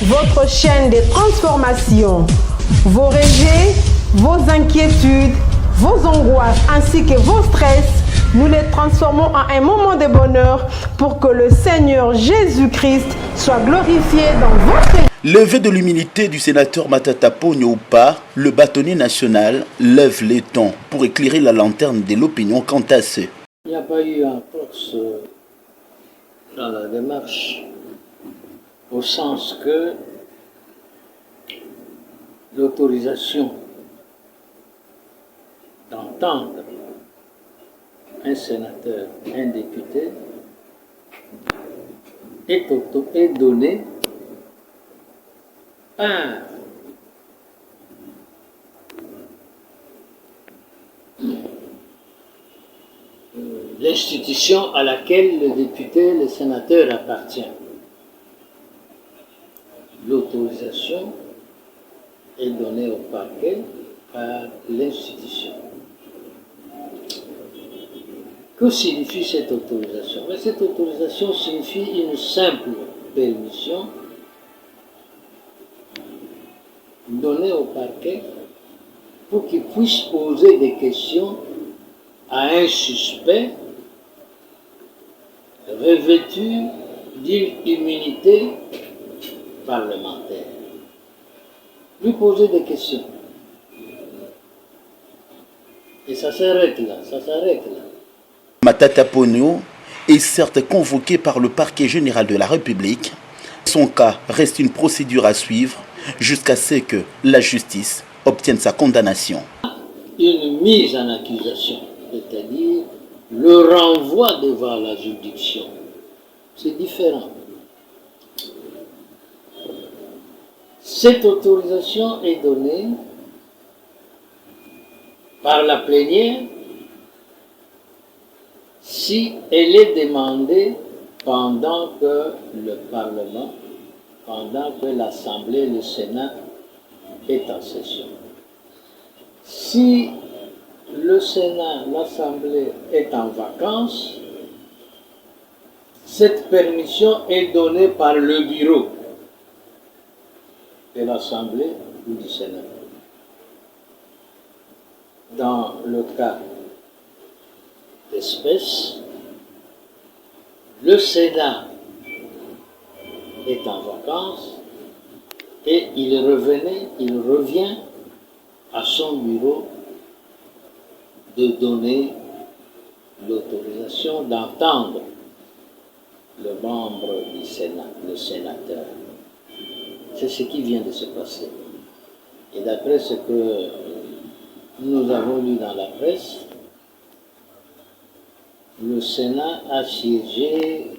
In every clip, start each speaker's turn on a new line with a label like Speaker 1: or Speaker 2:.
Speaker 1: votre chaîne de transformation. Vos rejets, vos inquiétudes, vos angoisses ainsi que vos stress, nous les transformons en un moment de bonheur pour que le Seigneur Jésus-Christ soit glorifié dans votre vie.
Speaker 2: Levé de l'humilité du sénateur Matata Ponyo-Oupa, le bâtonnier national lève les tons pour éclairer la lanterne de l'opinion quant à ce.
Speaker 3: Il n'y a pas eu un force dans la démarche, au sens que l'autorisation d'entendre un sénateur, un député, est donnée par l'institution à laquelle le député, le sénateur appartient. L'autorisation est donnée au parquet par l'institution. Que signifie cette autorisation? Cette autorisation signifie une simple permission donnée au parquet pour qu'il puisse poser des questions à un suspect revêtu d'une immunité parlementaire. Lui poser des questions. Et ça s'arrête là, ça s'arrête là.
Speaker 2: Matata Ponyo est certes convoqué par le parquet général de la République. Son cas reste une procédure à suivre jusqu'à ce que la justice obtienne sa condamnation.
Speaker 3: Une mise en accusation, c'est-à-dire le renvoi devant la juridiction, c'est différent. Cette autorisation est donnée par la plénière si elle est demandée pendant que le Parlement, pendant que l'Assemblée, le Sénat est en session. Si le Sénat, l'Assemblée est en vacances, cette permission est donnée par le bureau de l'Assemblée ou du Sénat. Dans le cas d'espèce, le Sénat est en vacances et il revient à son bureau de donner l'autorisation d'entendre le membre du Sénat, le sénateur. C'est ce qui vient de se passer. Et d'après ce que nous avons lu dans la presse, le Sénat a siégé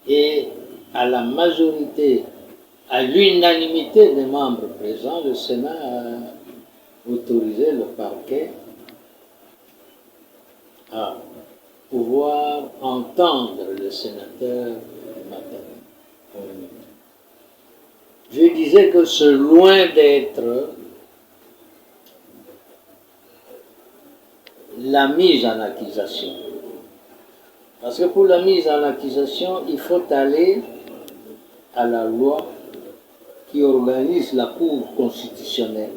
Speaker 3: et à la majorité, à l'unanimité des membres présents, le Sénat a autorisé le parquet à pouvoir entendre le sénateur Matata. Je disais que c'est loin d'être la mise en accusation. Parce que pour la mise en accusation, il faut aller à la loi qui organise la Cour constitutionnelle.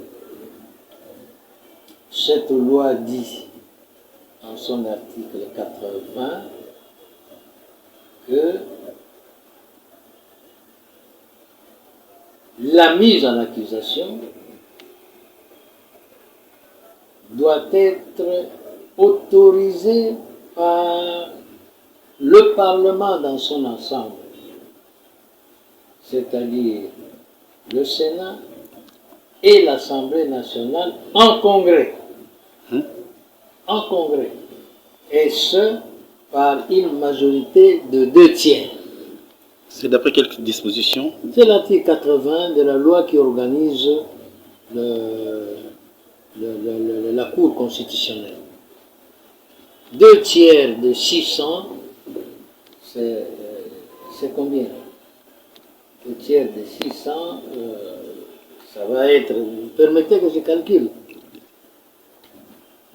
Speaker 3: Cette loi dit, en son article 80, que la mise en accusation doit être autorisée par le Parlement dans son ensemble, c'est-à-dire le Sénat et l'Assemblée nationale en congrès. En congrès. Et ce, par une majorité de 2/3.
Speaker 2: C'est d'après quelle disposition?
Speaker 3: C'est l'article 80 de la loi qui organise la Cour constitutionnelle. 2/3 de 600, c'est combien? 2/3 de 600, ça va être, vous permettez que je calcule.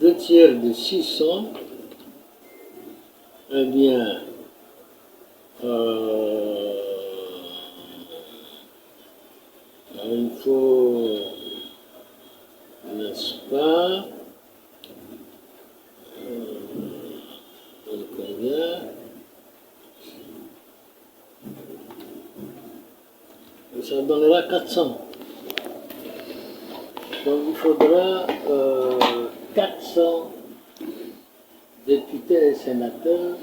Speaker 3: 2/3 de 600, eh bien, faut, n'est-ce pas, ça donnera 400. Donc il faudra 400 députés et sénateurs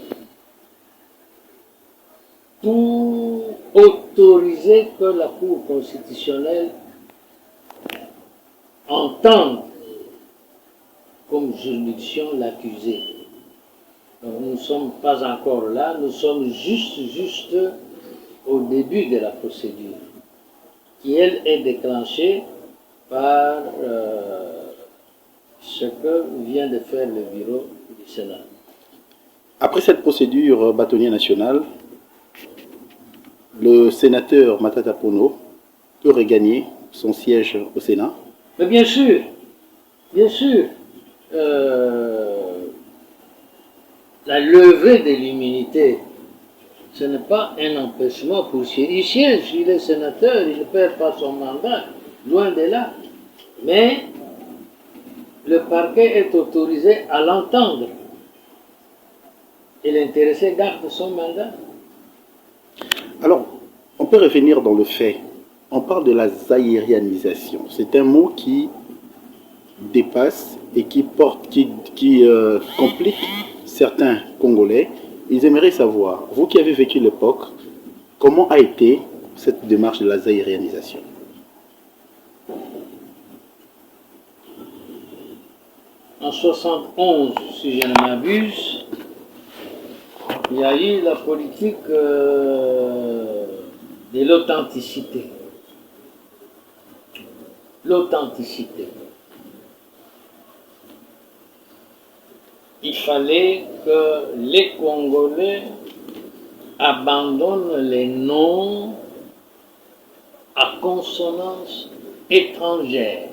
Speaker 3: pour autoriser que la Cour constitutionnelle entende comme juridiction l'accusé. Donc nous ne sommes pas encore là, nous sommes juste au début de la procédure, qui elle est déclenchée par ce que vient de faire le bureau du Sénat.
Speaker 2: Après cette procédure bâtonnier nationale, le sénateur Matata Ponno peut regagner son siège au Sénat.
Speaker 3: Mais bien sûr, la levée de l'immunité, ce n'est pas un empêchement pour siéger. Il siège, il est sénateur, il ne perd pas son mandat, loin de là. Mais le parquet est autorisé à l'entendre. Et l'intéressé garde son mandat.
Speaker 2: Alors, on peut revenir dans le fait. On parle de la zaïrianisation. C'est un mot qui dépasse et qui complique certains Congolais. Ils aimeraient savoir, vous qui avez vécu l'époque, comment a été cette démarche de la zaïrianisation?
Speaker 3: En 71, si je ne m'abuse, il y a eu la politique de l'authenticité. L'authenticité. Il fallait que les Congolais abandonnent les noms à consonance étrangère.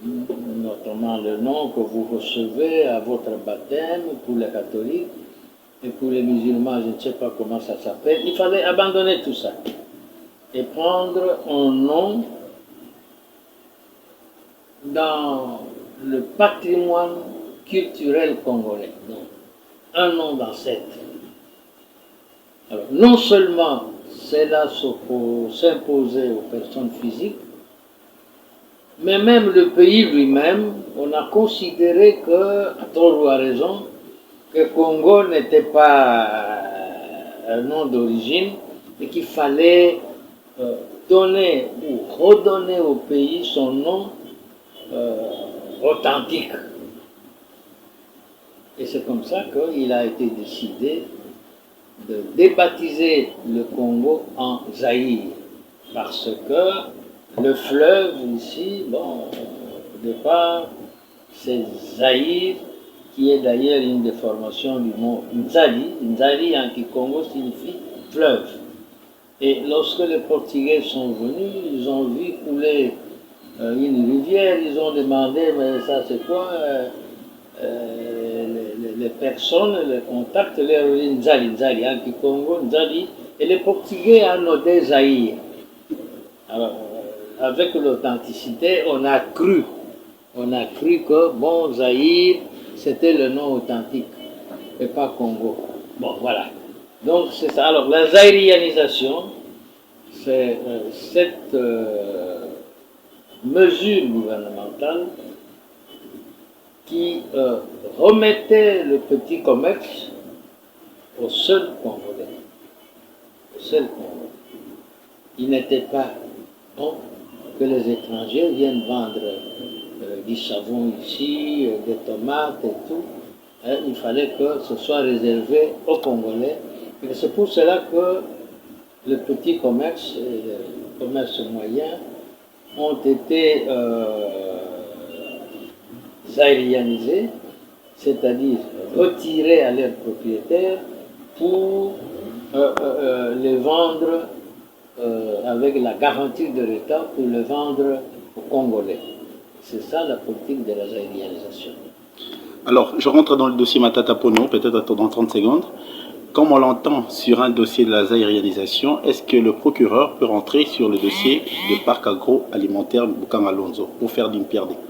Speaker 3: Notamment le nom que vous recevez à votre baptême pour les catholiques et pour les musulmans, je ne sais pas comment ça s'appelle. Il fallait abandonner tout ça et prendre un nom dans le patrimoine culturel congolais. Donc, un nom d'ancêtre. Alors, non seulement cela s'imposait aux personnes physiques, mais même le pays lui-même, on a considéré que, à tort ou à raison, que Congo n'était pas un nom d'origine et qu'il fallait donner ou redonner au pays son nom authentique. Et c'est comme ça qu'il a été décidé de débaptiser le Congo en Zaïre, parce que le fleuve ici, bon, au départ, c'est Zaïre, qui est d'ailleurs une déformation du mot Nzali. Nzali en Kikongo signifie fleuve. Et lorsque les Portugais sont venus, ils ont vu couler une rivière, ils ont demandé, mais ça c'est quoi les personnes, les contacts, les Nzali, Nzali, en Kikongo, Nzali, et les Portugais en noté Zaïre. Alors, avec l'authenticité, on a cru que, bon, Zaïre, c'était le nom authentique, et pas Congo. Bon, voilà. Donc, c'est ça. Alors, la zaïrianisation, c'est cette mesure gouvernementale qui remettait le petit commerce au seul Congolais. Au seul Congolais. Il n'était pas bon que les étrangers viennent vendre du savon ici, des tomates et tout. Il fallait que ce soit réservé aux Congolais. Et c'est pour cela que le petit commerce et le commerce moyen ont été zaïrianisés, c'est-à-dire retirés à leurs propriétaires pour les vendre avec la garantie de l'État pour le vendre aux Congolais. C'est ça la politique de la zaïrianisation.
Speaker 2: Alors, je rentre dans le dossier Matata Ponno, peut-être dans 30 secondes. Comme on l'entend sur un dossier de la zaïrianisation, est-ce que le procureur peut rentrer sur le dossier du parc agroalimentaire Bukanga Lonzo pour faire d'une pierre deux coups?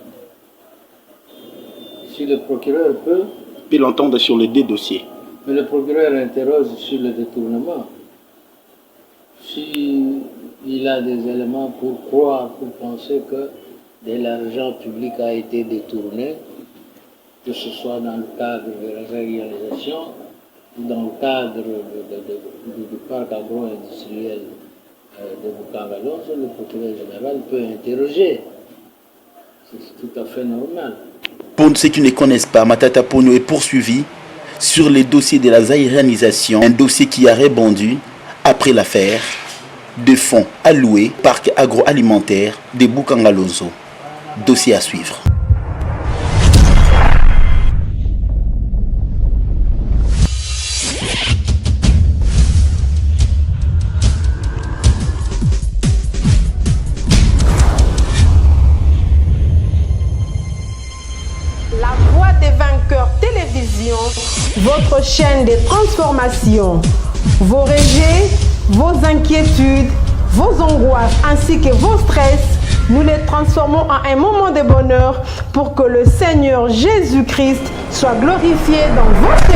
Speaker 3: Si le procureur peut,
Speaker 2: l'entendre sur les deux dossiers.
Speaker 3: mais le procureur interroge sur le détournement. S'il a des éléments pour croire, pour penser que de l'argent public a été détourné, que ce soit dans le cadre de la réalisation ou dans le cadre du parc agro-industriel de Bukanga Lonzo, le procureur général peut interroger. C'est tout à fait normal.
Speaker 2: Pour ceux qui ne connaissent pas, Matata Ponyo est poursuivi sur les dossiers de la zaïrianisation, un dossier qui a rebondi après l'affaire de fonds alloués au parc agroalimentaire de Bukanga Lonzo. Dossier à suivre.
Speaker 1: La Voix des Vainqueurs Télévision, votre chaîne de transformation. Vos rejets, vos inquiétudes, vos angoisses ainsi que vos stress, nous les transformons en un moment de bonheur pour que le Seigneur Jésus-Christ soit glorifié dans votre vie.